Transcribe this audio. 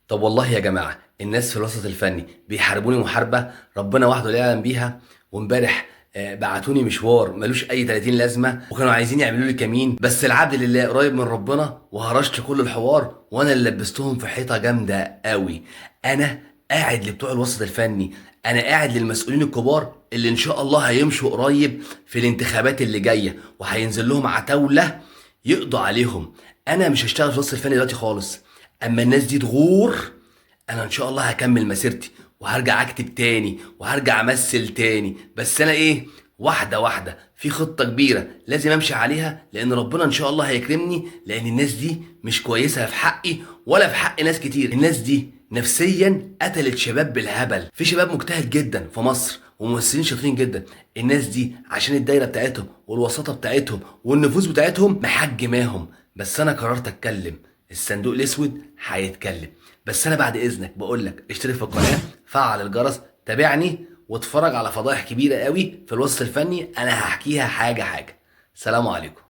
طب والله يا جماعة الناس في الوسط الفني بيحاربوني محاربة ربنا وحده لا يعلم بيها. وامبارح بعتوني مشوار ملوش اي 30 لازمة، وكانوا عايزين يعملوا لي كمين، بس العبد لله قريب من ربنا وهرشت كل الحوار، وانا اللي لبستهم في حيطة جامدة قوي. انا قاعد لبتوع الوسط الفني، انا قاعد للمسؤولين الكبار اللي ان شاء الله هيمشوا قريب في الانتخابات اللي جاية، وهينزل لهم عتاولة يقضوا عليهم. انا مش هشتغل في الوسط الفني دلوقتي خالص. اما الناس دي تغور، انا ان شاء الله هكمل مسيرتي وهرجع اكتب تاني وهرجع امثل تاني. بس انا ايه، واحده واحده، في خطه كبيره لازم امشي عليها، لان ربنا ان شاء الله هيكرمني، لان الناس دي مش كويسه في حقي ولا في حق ناس كتير. الناس دي نفسيا قتلت شباب بالهبل. في شباب مجتهد جدا في مصر وممثلين شاطرين جدا، الناس دي عشان الدايره بتاعتهم والوساطه بتاعتهم والنفوذ بتاعتهم محجماهم. بس انا قررت اتكلم، الصندوق الاسود هيتكلم. بس انا بعد اذنك بقول لك اشترك في القناه، فعل الجرس، تابعني واتفرج على فضايح كبيره قوي في الوسط الفني، انا هحكيها حاجه حاجه. سلام عليكم.